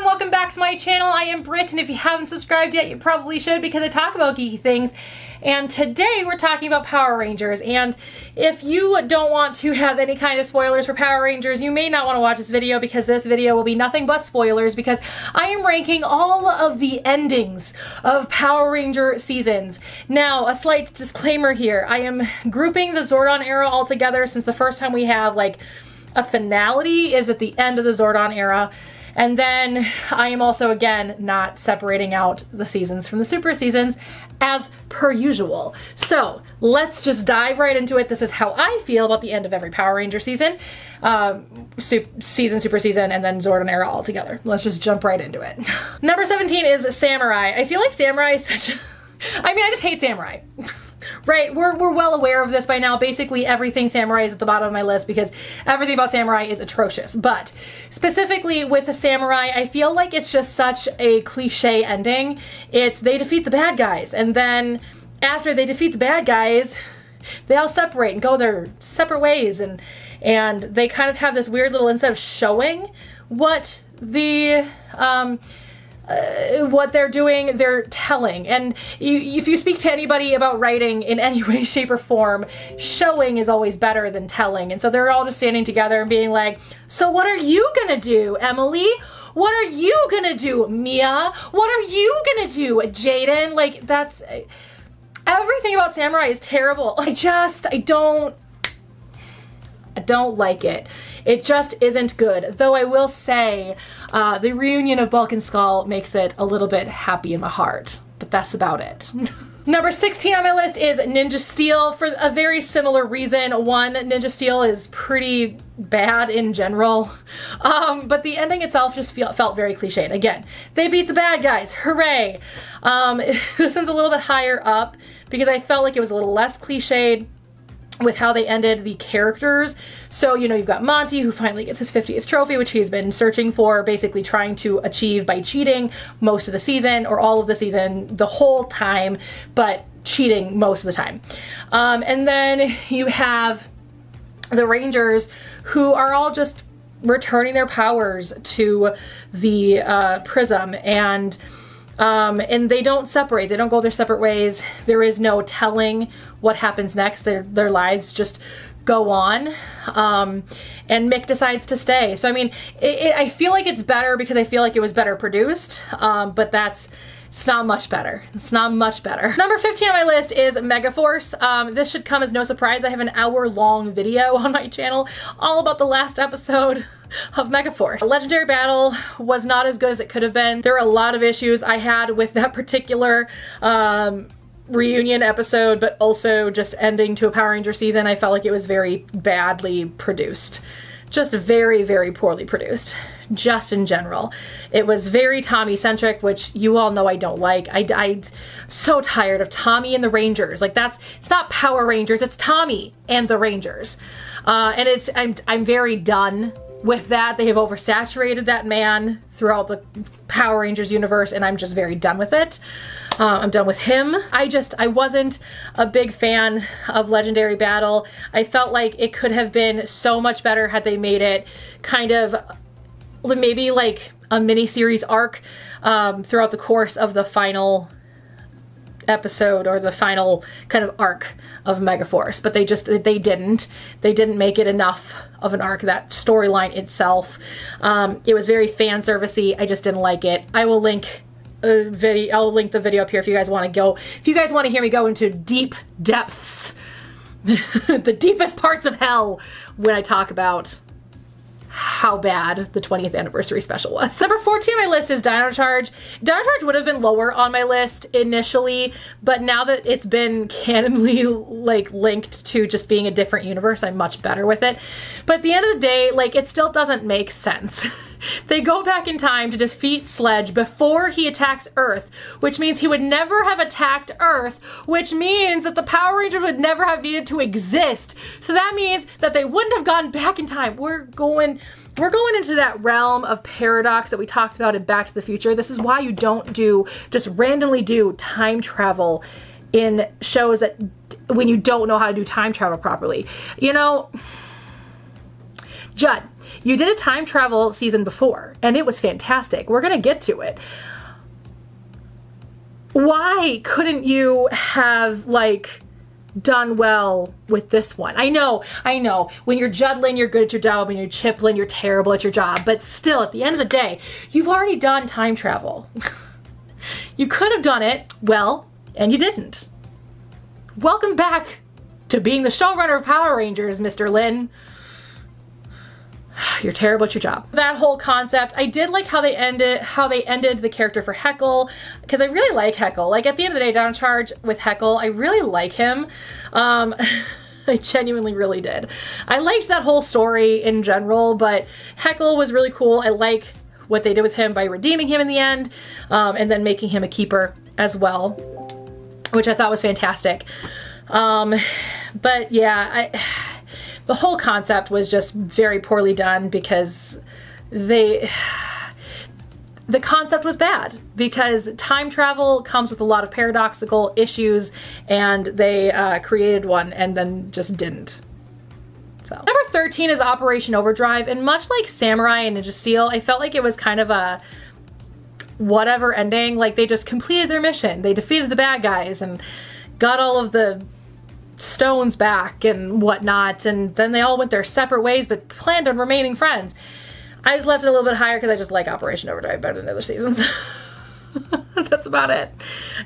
welcome back to my channel. I am Britt, and if you haven't subscribed yet, you probably should because I talk about geeky things. And today we're talking about Power Rangers, and if you don't want to have any kind of spoilers for Power Rangers, you may not want to watch this video because this video will be nothing but spoilers because I am ranking all of the endings of Power Ranger seasons. Now, a slight disclaimer here. I am grouping the Zordon era all together since the first time we have like a finality is at the end of the Zordon era. And then I am also, again, not separating out the seasons from the super seasons as per usual. So let's just dive right into it. This is how I feel about the end of every Power Ranger season. Season, super season, and then Zordon era all together. Let's just jump right into it. Number 17 is Samurai. I feel like Samurai is such a... I mean, I just hate Samurai. Right, we're well aware of this by now. Basically everything Samurai is at the bottom of my list because everything about Samurai is atrocious. But specifically with the Samurai, I feel like it's just such a cliche ending. It's they defeat the bad guys, and then after they defeat the bad guys, they all separate and go their separate ways, and they kind of have this weird little, instead of showing what the what they're doing, they're telling. And if you speak to anybody about writing in any way, shape, or form, showing is always better than telling. And so they're all just standing together and being like, so what are you gonna do, Emily? What are you gonna do, Mia? What are you gonna do, Jaden? Like, that's... everything about Samurai is terrible. I don't like it. It just isn't good. Though I will say, the reunion of Bulk and Skull makes it a little bit happy in my heart. But that's about it. Number 16 on my list is Ninja Steel for a very similar reason. One, Ninja Steel is pretty bad in general. But the ending itself just felt very cliched. Again, they beat the bad guys. Hooray! This one's a little bit higher up because I felt like it was a little less cliched with how they ended the characters. So, you know, you've got Monty, who finally gets his 50th trophy, which he's been searching for, basically trying to achieve by cheating most of the season, or all of the season, the whole time, but cheating most of the time. And then you have the Rangers, who are all just returning their powers to the Prism, and they don't separate. They don't go their separate ways. There is no telling what happens next. Their lives just go on. And Mick decides to stay. So, I mean, I feel like it's better because I feel like it was better produced, but it's not much better. It's not much better. Number 15 on my list is Megaforce. This should come as no surprise. I have an hour-long video on my channel all about the last episode of Megaforce. Legendary Battle was not as good as it could have been. There were a lot of issues I had with that particular reunion episode, but also just ending to a Power Ranger season. I felt like it was very badly produced. Just very, very poorly produced. Just in general. It was very Tommy-centric, which you all know I don't like. I'm so tired of Tommy and the Rangers. Like, it's not Power Rangers, it's Tommy and the Rangers. And I'm very done with that. They have oversaturated that man throughout the Power Rangers universe, and I'm just very done with it. I'm done with him. I wasn't a big fan of Legendary Battle. I felt like it could have been so much better had they made it kind of maybe like a mini-series arc throughout the course of the final episode, or the final kind of arc of Megaforce, but they didn't make it enough of an arc. That storyline itself, it was very fan servicey. I just didn't like it. I will link a video. I'll link the video up here if you guys want to go. If you guys want to hear me go into deep depths, the deepest parts of hell when I talk about how bad the 20th anniversary special was. Number 14 on my list is Dino Charge. Dino Charge would have been lower on my list initially, but now that it's been canonly like linked to just being a different universe, I'm much better with it. But at the end of the day, like, it still doesn't make sense. They go back in time to defeat Sledge before he attacks Earth, which means he would never have attacked Earth, which means that the Power Rangers would never have needed to exist. So that means that they wouldn't have gone back in time. We're going into that realm of paradox that we talked about in Back to the Future. This is why you don't just randomly do time travel in shows that when you don't know how to do time travel properly. You know, Judd, you did a time travel season before, and it was fantastic. We're gonna get to it. Why couldn't you have, like, done well with this one? I know, when you're Judlin, you're good at your job, and you're Chiplin, you're terrible at your job, but still, at the end of the day, you've already done time travel. You could have done it well, and you didn't. Welcome back to being the showrunner of Power Rangers, Mr. Lin. You're terrible at your job. That whole concept, I did like how they ended the character for Heckle, because I really like Heckle. Like, at the end of the day, Down in Charge with Heckle, I really like him. I genuinely really did. I liked that whole story in general, but Heckle was really cool. I like what they did with him by redeeming him in the end, and then making him a keeper as well, which I thought was fantastic. But yeah, the whole concept was just very poorly done, because the concept was bad, because time travel comes with a lot of paradoxical issues, and they created one and then just didn't. So. Number 13 is Operation Overdrive, and much like Samurai and Ninja Steel, I felt like it was kind of a whatever ending. Like, they just completed their mission. They defeated the bad guys and got all of the stones back and whatnot, and then they all went their separate ways but planned on remaining friends. I just left it a little bit higher because I just like Operation Overdrive better than other seasons. That's about it.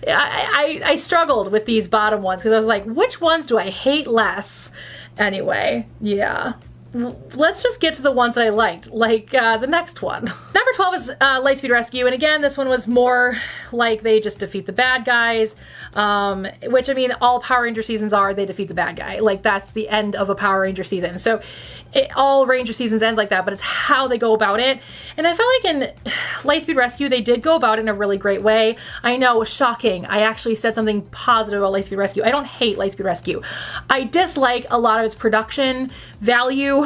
I struggled with these bottom ones because I was like, which ones do I hate less? Anyway, yeah. Let's just get to the ones that I liked, like the next one. Number 12 is Lightspeed Rescue, and again, this one was more like they just defeat the bad guys, which, I mean, all Power Ranger seasons are, they defeat the bad guy. Like, that's the end of a Power Ranger season. So all Ranger seasons end like that, but it's how they go about it. And I felt like in Lightspeed Rescue, they did go about it in a really great way. I know, it was shocking. I actually said something positive about Lightspeed Rescue. I don't hate Lightspeed Rescue. I dislike a lot of its production value.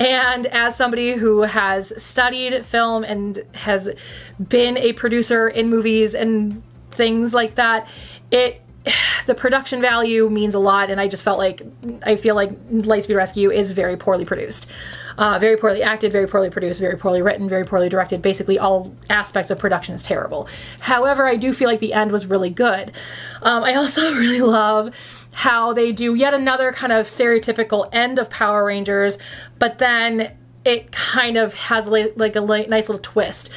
And as somebody who has studied film and has been a producer in movies and things like that, the production value means a lot, and I just feel like Lightspeed Rescue is very poorly produced. Very poorly acted, very poorly produced, very poorly written, very poorly directed. Basically, all aspects of production is terrible. However, I do feel like the end was really good. I also really love how they do yet another kind of stereotypical end of Power Rangers, but then it kind of has like a nice little twist.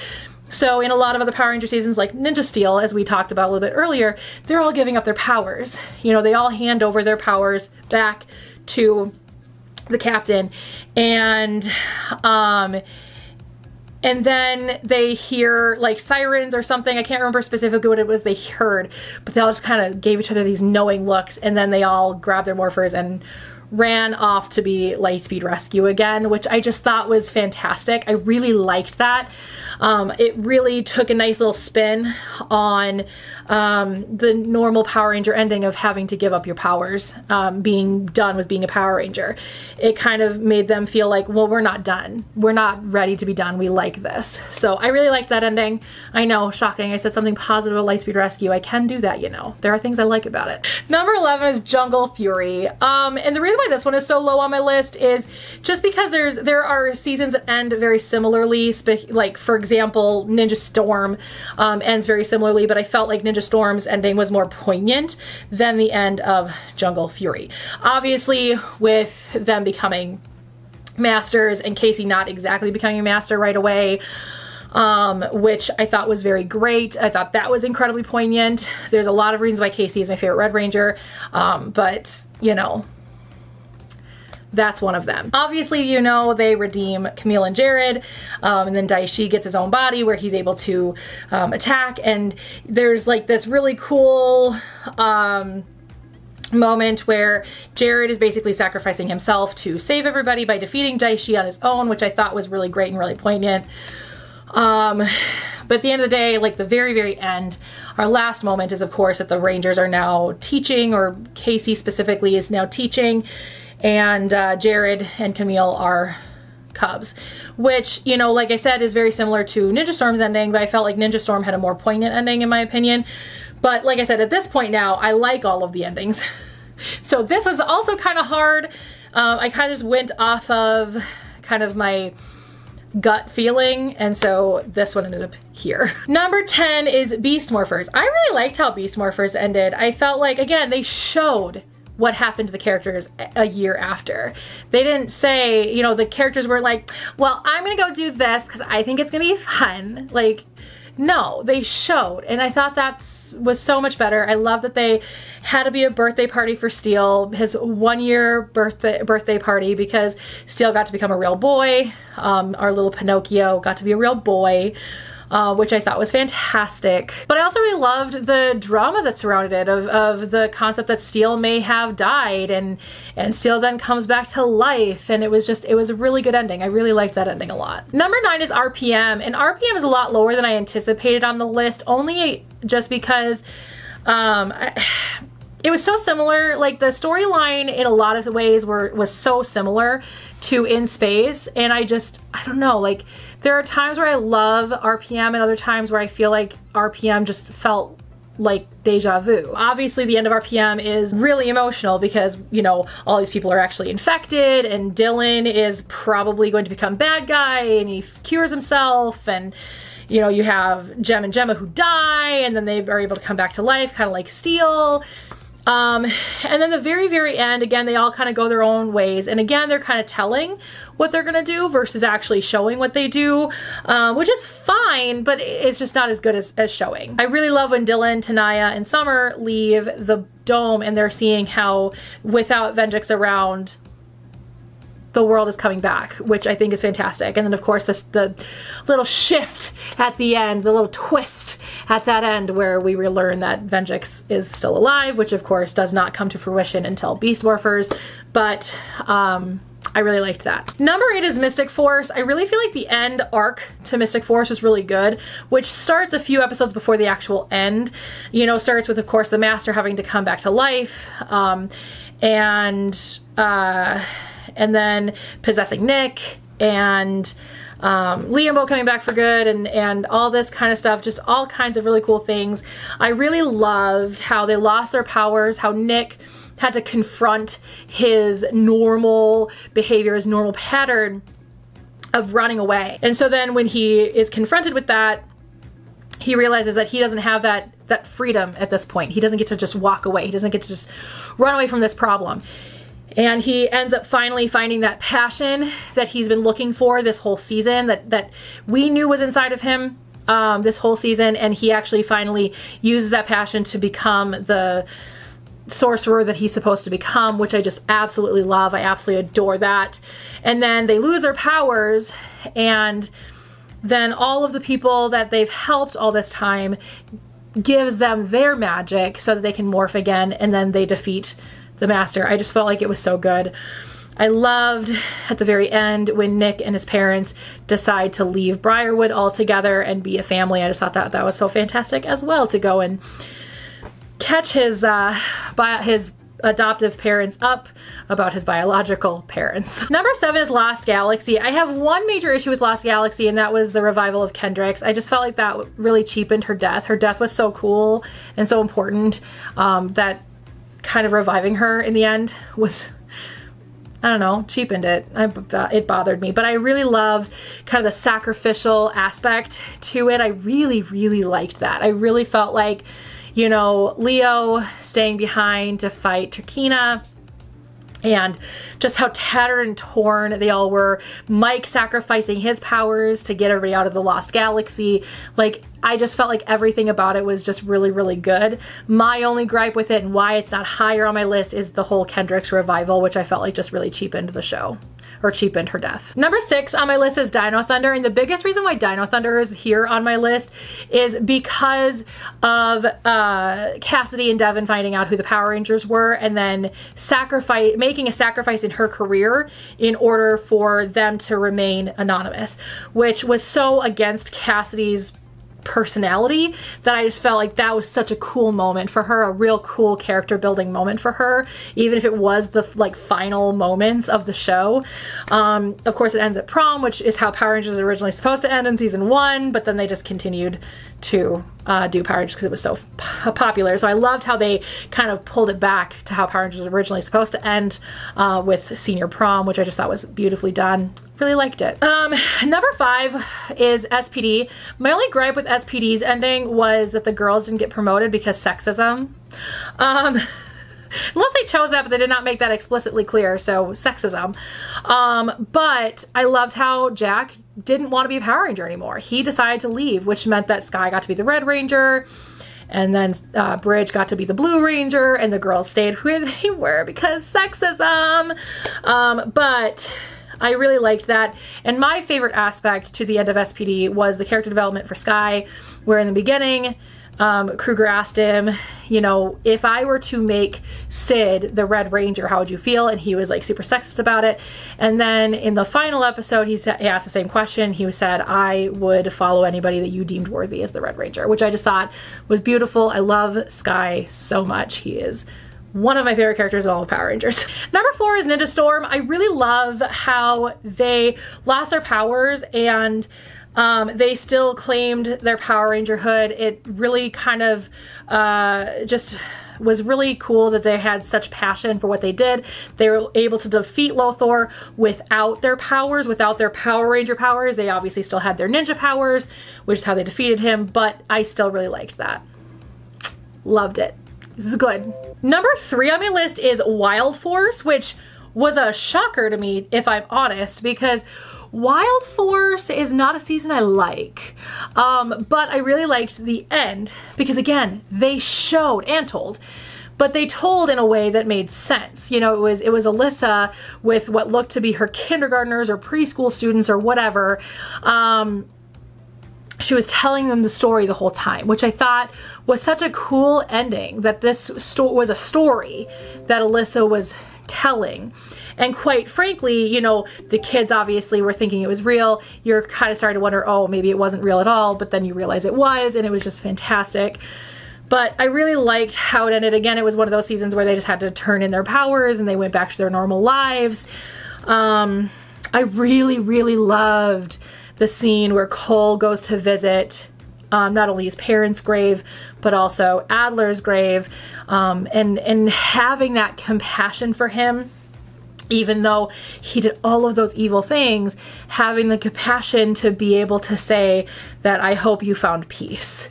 So in a lot of other Power Ranger seasons, like Ninja Steel, as we talked about a little bit earlier, they're all giving up their powers. You know, they all hand over their powers back to the captain, and then they hear like sirens or something. I can't remember specifically what it was they heard, but they all just kind of gave each other these knowing looks, and then they all grabbed their morphers and ran off to be Lightspeed Rescue again, which I just thought was fantastic. I really liked that. It really took a nice little spin on the normal Power Ranger ending of having to give up your powers, being done with being a Power Ranger. It kind of made them feel like, well, we're not done. We're not ready to be done. We like this. So I really liked that ending. I know, shocking. I said something positive about Lightspeed Rescue. I can do that, you know. There are things I like about it. Number 11 is Jungle Fury. And the reason why this one is so low on my list is just because there are seasons that end very similarly. Like, for example, Ninja Storm ends very similarly, but I felt like Ninja Storm's ending was more poignant than the end of Jungle Fury. Obviously, with them becoming masters and Casey not exactly becoming a master right away, which I thought was very great. I thought that was incredibly poignant. There's a lot of reasons why Casey is my favorite Red Ranger, but, you know, that's one of them. Obviously, you know, they redeem Camille and Jared, and then Daishi gets his own body where he's able to attack, and there's like this really cool moment where Jared is basically sacrificing himself to save everybody by defeating Daishi on his own, which I thought was really great and really poignant. But at the end of the day, like the very, very end, our last moment is, of course, that the Rangers are now teaching, or Casey specifically is now teaching, and Jared and Camille are Cubs, which, you know, like I said, is very similar to Ninja Storm's ending, but I felt like Ninja Storm had a more poignant ending in my opinion. But like I said, at this point now, I like all of the endings. So this was also kind of hard. I kind of just went off of kind of my gut feeling, and so this one ended up here. Number 10 is Beast Morphers. I really liked how Beast Morphers ended. I felt like, again, they showed what happened to the characters a year after. They didn't say, you know, the characters weren't like, well, I'm gonna go do this because I think it's gonna be fun. Like, no, they showed, and I thought that was so much better. I love that they had to be a birthday party for Steel, his 1-year birthday party, because Steel got to become a real boy. Our little Pinocchio got to be a real boy, which I thought was fantastic. But I also really loved the drama that surrounded it, of the concept that Steel may have died, and Steel then comes back to life, and it was a really good ending. I really liked that ending a lot. Number 9 is RPM, and RPM is a lot lower than I anticipated on the list, only just because it was so similar. Like, the storyline in a lot of ways was so similar to In Space, and I don't know, like, there are times where I love RPM and other times where I feel like RPM just felt like deja vu. Obviously, the end of RPM is really emotional because, you know, all these people are actually infected, and Dylan is probably going to become bad guy, and he cures himself, and, you know, you have Jem and Gemma who die, and then they are able to come back to life, kind of like Steel. And then the very, very end, again, they all kind of go their own ways. And again, they're kind of telling what they're going to do versus actually showing what they do, which is fine, but it's just not as good as showing. I really love when Dylan, Tanaya, and Summer leave the dome and they're seeing how, without Venjix around, the world is coming back, which I think is fantastic. And then of course the little shift at the end, the little twist at that end where we relearn that Venjix is still alive, which of course does not come to fruition until Beast Morphers, but I really liked that. Number 8 is Mystic Force. I really feel like the end arc to Mystic Force was really good, which starts a few episodes before the actual end. You know, starts with, of course, the Master having to come back to life, and then possessing Nick, and Liambo coming back for good, and all this kind of stuff, just all kinds of really cool things. I really loved how they lost their powers, how Nick had to confront his normal behavior, his normal pattern of running away. And so then when he is confronted with that, he realizes that he doesn't have that freedom at this point. He doesn't get to just walk away. He doesn't get to just run away from this problem. And he ends up finally finding that passion that he's been looking for this whole season, that we knew was inside of him this whole season, and he actually finally uses that passion to become the sorcerer that he's supposed to become, which I just absolutely love. I absolutely adore that. And then they lose their powers, and then all of the people that they've helped all this time gives them their magic so that they can morph again, and then they defeat the Master. I just felt like it was so good. I loved at the very end when Nick and his parents decide to leave Briarwood altogether and be a family. I just thought that was so fantastic as well, to go and catch his adoptive parents up about his biological parents. Number 7 is Lost Galaxy. I have one major issue with Lost Galaxy, and that was the revival of Kendrix. I just felt like that really cheapened her death. Her death was so cool and so important that kind of reviving her in the end was, I don't know, cheapened it. It bothered me, but I really loved kind of the sacrificial aspect to it. I really, really liked that. I really felt like, you know, Leo staying behind to fight Trakina, and just how tattered and torn they all were. Mike sacrificing his powers to get everybody out of the Lost Galaxy. Like, I just felt like everything about it was just really, really good. My only gripe with it and why it's not higher on my list is the whole Kendrix revival, which I felt like just really cheapened the show, or cheapened her death. Number 6 on my list is Dino Thunder, and the biggest reason why Dino Thunder is here on my list is because of Cassidy and Devin finding out who the Power Rangers were, and then making a sacrifice in her career in order for them to remain anonymous, which was so against Cassidy's personality that I just felt like that was such a cool moment for her, a real cool character building moment for her, even if it was the like final moments of the show. Of course it ends at prom, which is how Power Rangers was originally supposed to end in season 1, but then they just continued to do Power Rangers because it was so popular. So I loved how they kind of pulled it back to how Power Rangers was originally supposed to end, with senior prom, which I just thought was beautifully done. Really liked it. Number 5 is SPD. My only gripe with SPD's ending was that the girls didn't get promoted because sexism. Unless they chose that, but they did not make that explicitly clear, so sexism. But I loved how Jack didn't want to be a Power Ranger anymore. He decided to leave, which meant that Sky got to be the Red Ranger, and then Bridge got to be the Blue Ranger, and the girls stayed where they were because sexism. But I really liked that. And my favorite aspect to the end of SPD was the character development for Sky, where in the beginning, Kruger asked him, you know, if I were to make Sid the Red Ranger, how would you feel? And he was like super sexist about it. And then in the final episode, he asked the same question. He said, I would follow anybody that you deemed worthy as the Red Ranger, which I just thought was beautiful. I love Sky so much. He is one of my favorite characters in all of Power Rangers. Number 4 is Ninja Storm. I really love how they lost their powers and they still claimed their Power Ranger hood. It really kind of just was really cool that they had such passion for what they did. They were able to defeat Lothar without their powers, without their Power Ranger powers. They obviously still had their ninja powers, which is how they defeated him, but I still really liked that. Loved it. This is good. Number 3 on my list is Wild Force, which was a shocker to me, if I'm honest, because Wild Force is not a season I like, but I really liked the end because, again, they showed and told, but they told in a way that made sense. You know, it was Alyssa with what looked to be her kindergartners or preschool students or whatever. She was telling them the story the whole time, which I thought was such a cool ending, that this was a story that Alyssa was telling. And quite frankly, you know, the kids obviously were thinking it was real. You're kind of starting to wonder, oh, maybe it wasn't real at all, but then you realize it was, and it was just fantastic. But I really liked how it ended. Again, it was one of those seasons where they just had to turn in their powers and they went back to their normal lives. I really, really loved the scene where Cole goes to visit not only his parents' grave, but also Adler's grave, and having that compassion for him, even though he did all of those evil things, having the compassion to be able to say that I hope you found peace.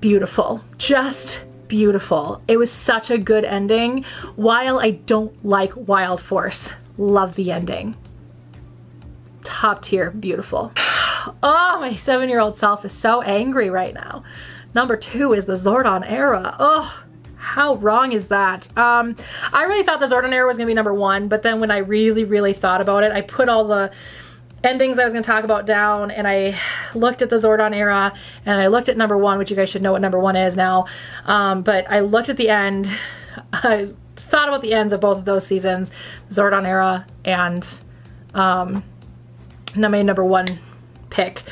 Beautiful. Just beautiful. It was such a good ending. While I don't like Wild Force, love the ending. Top tier, beautiful. Oh, my 7-year-old self is so angry right now. Number 2 is the Zordon era. Oh, how wrong is that? I really thought the Zordon era was gonna be number 1, but then when I really, really thought about it, I put all the endings I was gonna talk about down, and I looked at the Zordon era, and I looked at number 1, which you guys should know what number 1 is now. But I looked at the end. I thought about the ends of both of those seasons, Zordon era, and my number 1 pick.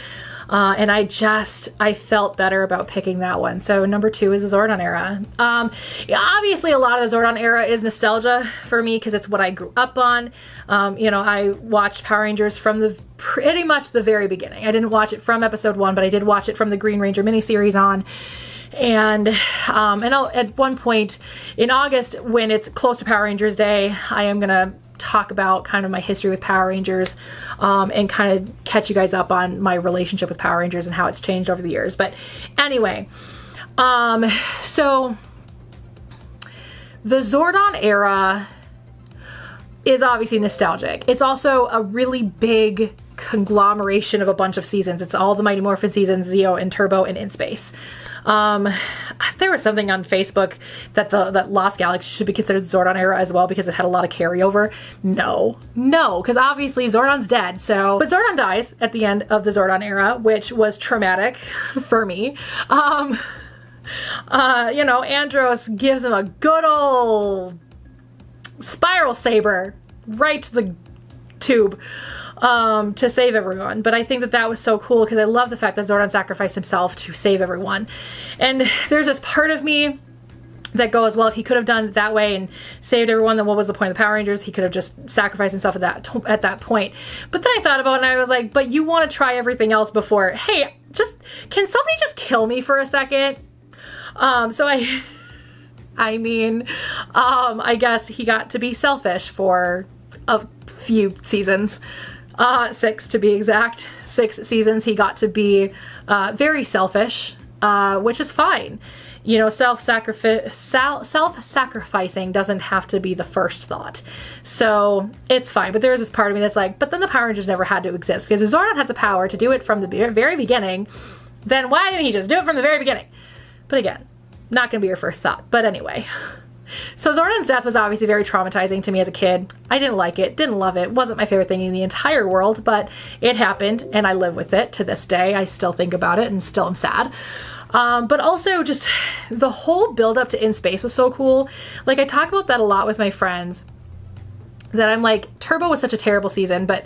And I felt better about picking that one. So number 2 is the Zordon era. Obviously a lot of the Zordon era is nostalgia for me because it's what I grew up on. You know, I watched Power Rangers from pretty much the very beginning. I didn't watch it from episode 1, but I did watch it from the Green Ranger miniseries on. And at one point in August, when it's close to Power Rangers Day, I am gonna talk about kind of my history with Power Rangers, and kind of catch you guys up on my relationship with Power Rangers and how it's changed over the years. But anyway, so the Zordon era is obviously nostalgic. It's also a really big conglomeration of a bunch of seasons. It's all the Mighty Morphin seasons, Zeo and Turbo and In Space. There was something on Facebook that that Lost Galaxy should be considered Zordon era as well because it had a lot of carryover. No, because obviously Zordon's dead. So, but Zordon dies at the end of the Zordon era, which was traumatic for me. You know, Andros gives him a good old spiral saber right to the tube. To save everyone. But I think that was so cool because I love the fact that Zordon sacrificed himself to save everyone. And there's this part of me that goes, well, if he could have done it that way and saved everyone, then what was the point of the Power Rangers? He could have just sacrificed himself at that point. But then I thought about it and I was like, but you want to try everything else before, hey, can somebody just kill me for a second? So I guess he got to be selfish for a few seasons, 6 to be exact. 6 seasons he got to be very selfish, which is fine. You know, self-sacrificing doesn't have to be the first thought. So it's fine. But there is this part of me that's like, but then the Power Rangers never had to exist, because if Zordon had the power to do it from the very beginning, then why didn't he just do it from the very beginning? But again, not gonna be your first thought. But anyway. So Zordon's death was obviously very traumatizing to me as a kid. I didn't like it, didn't love it, wasn't my favorite thing in the entire world, but it happened and I live with it to this day. I still think about it and still am sad. But also just the whole build up to In Space was so cool. Like, I talk about that a lot with my friends, that I'm like, Turbo was such a terrible season, but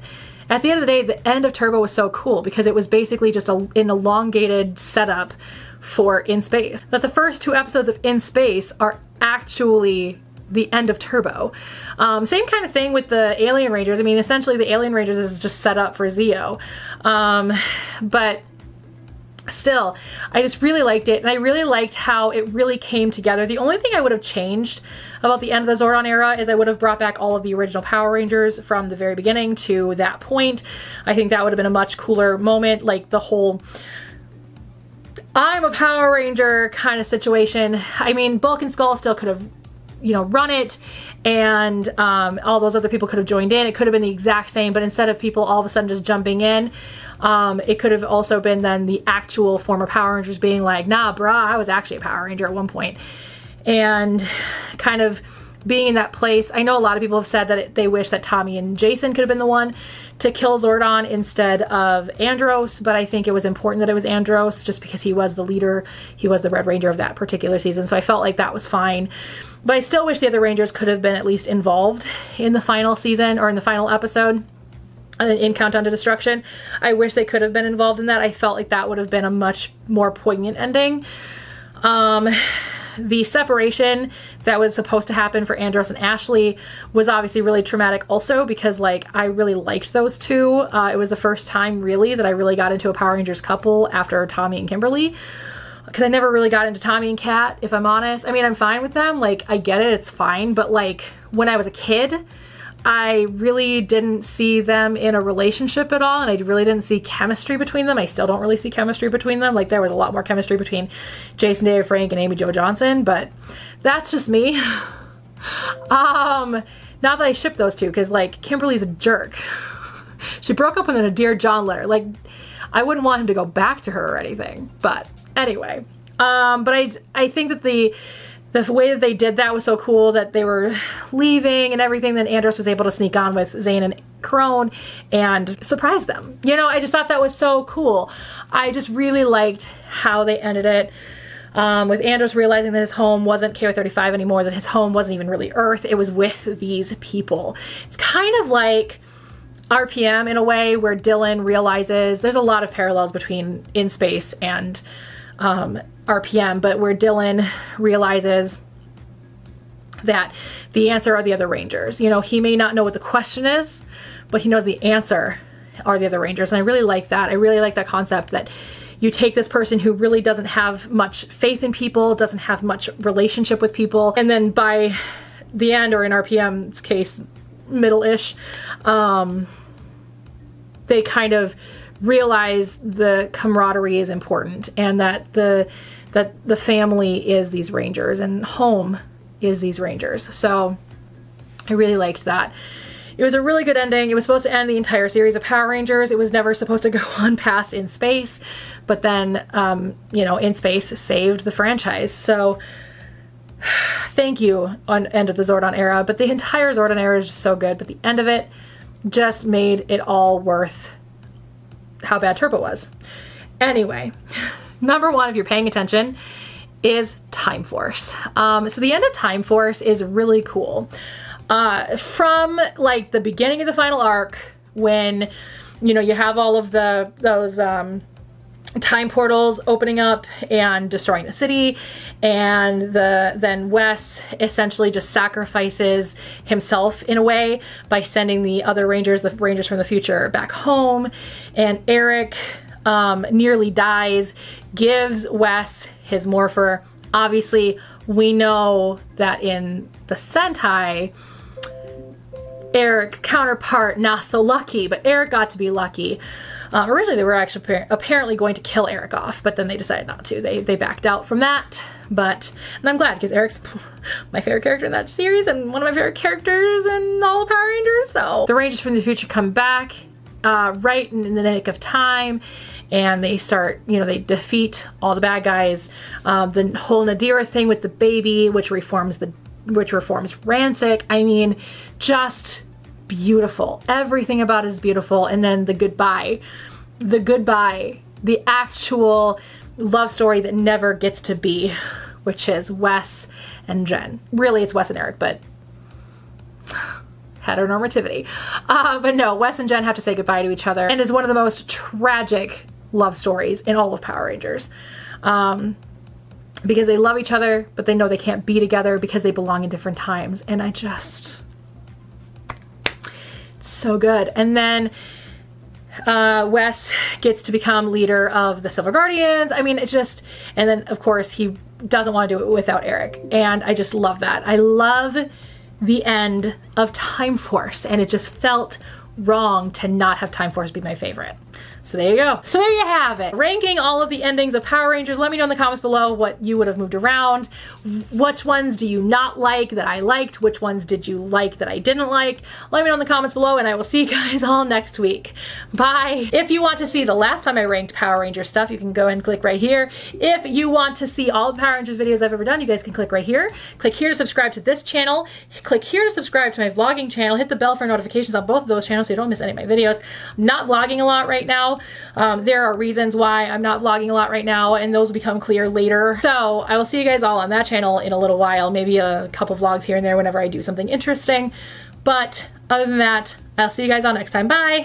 at the end of the day, the end of Turbo was so cool because it was basically just an elongated setup for In Space. That the first 2 episodes of In Space are actually the end of Turbo. Same kind of thing with the Alien Rangers. I mean, essentially the Alien Rangers is just set up for Zeo. But still, I just really liked it, and I really liked how it really came together. The only thing I would have changed about the end of the Zordon era is I would have brought back all of the original Power Rangers from the very beginning to that point. I think that would have been a much cooler moment, like the whole I'm a Power Ranger kind of situation. I mean, Bulk and Skull still could have, you know, run it, and all those other people could have joined in. It could have been the exact same, but instead of people all of a sudden just jumping in, it could have also been then the actual former Power Rangers being like, nah, brah, I was actually a Power Ranger at one point. And kind of being in that place. I know a lot of people have said that they wish that Tommy and Jason could have been the one to kill Zordon instead of Andros, but I think it was important that it was Andros just because he was the leader. He was the Red Ranger of that particular season, so I felt like that was fine. But I still wish the other Rangers could have been at least involved in the final season or in the final episode. In Countdown to Destruction. I wish they could have been involved in that. I felt like that would have been a much more poignant ending. The separation that was supposed to happen for Andros and Ashley was obviously really traumatic also, because like I really liked those two. It was the first time really that I really got into a Power Rangers couple after Tommy and Kimberly, because I never really got into Tommy and Kat, if I'm honest. I mean, I'm fine with them, like I get it, it's fine, but like when I was a kid, I really didn't see them in a relationship at all, and I really didn't see chemistry between them. I still don't really see chemistry between them. Like, there was a lot more chemistry between Jason David Frank and Amy Jo Johnson, but that's just me. Not that I ship those two, because like Kimberly's a jerk. She broke up with him in a Dear John letter. Like, I wouldn't want him to go back to her or anything, but anyway. But I think that the way that they did that was so cool, that they were leaving and everything, then Andros was able to sneak on with Zane and Crone and surprise them. You know, I just thought that was so cool. I just really liked how they ended it. With Andros realizing that his home wasn't KO-35 anymore, that his home wasn't even really Earth, it was with these people. It's kind of like RPM in a way, where Dylan realizes, there's a lot of parallels between In Space and RPM, but where Dylan realizes that the answer are the other Rangers. You know, he may not know what the question is, but he knows the answer are the other Rangers. And I really like that. I really like that concept, that you take this person who really doesn't have much faith in people, doesn't have much relationship with people, and then by the end, or in RPM's case, middle-ish, they kind of realize the camaraderie is important, and that the family is these Rangers and home is these Rangers. So I really liked that. It was a really good ending. It was supposed to end the entire series of Power Rangers. It was never supposed to go on past In Space, but then you know, In Space saved the franchise. So thank you on end of the Zordon era. But the entire Zordon era is just so good, but the end of it just made it all worth how bad Turbo was. Anyway, number 1, if you're paying attention, is Time Force. So the end of Time Force is really cool. From like the beginning of the final arc, when, you know, you have all of those time portals opening up and destroying the city, and then Wes essentially just sacrifices himself in a way by sending the other Rangers, the Rangers from the future, back home, and Eric nearly dies, gives Wes his morpher. Obviously, we know that in the Sentai, Eric's counterpart not so lucky, but Eric got to be lucky. Originally, they were actually apparently going to kill Eric off, but then they decided not to. They backed out from that. And I'm glad, because Eric's my favorite character in that series and one of my favorite characters in all the Power Rangers. So the Rangers from the future come back right in the nick of time, and they start, you know, they defeat all the bad guys. The whole Nadira thing with the baby, which reforms Rancic. I mean, just beautiful. Everything about it is beautiful. And then the goodbye, the actual love story that never gets to be, which is Wes and Jen. Really, it's Wes and Eric, but heteronormativity. But no, Wes and Jen have to say goodbye to each other, and it's one of the most tragic love stories in all of Power Rangers. Because they love each other, but they know they can't be together because they belong in different times. And it's so good. And then Wes gets to become leader of the Silver Guardians. I mean, and then of course he doesn't want to do it without Eric. And I just love that. I love the end of Time Force, and it just felt wrong to not have Time Force be my favorite. So there you go. So there you have it. Ranking all of the endings of Power Rangers. Let me know in the comments below what you would have moved around. Which ones do you not like that I liked? Which ones did you like that I didn't like? Let me know in the comments below, and I will see you guys all next week. Bye. If you want to see the last time I ranked Power Ranger stuff, you can go ahead and click right here. If you want to see all the Power Rangers videos I've ever done, you guys can click right here. Click here to subscribe to this channel. Click here to subscribe to my vlogging channel. Hit the bell for notifications on both of those channels so you don't miss any of my videos. I'm not vlogging a lot right now. There are reasons why I'm not vlogging a lot right now, and those will become clear later. So I will see you guys all on that channel in a little while, maybe a couple vlogs here and there whenever I do something interesting. But other than that, I'll see you guys all next time. Bye!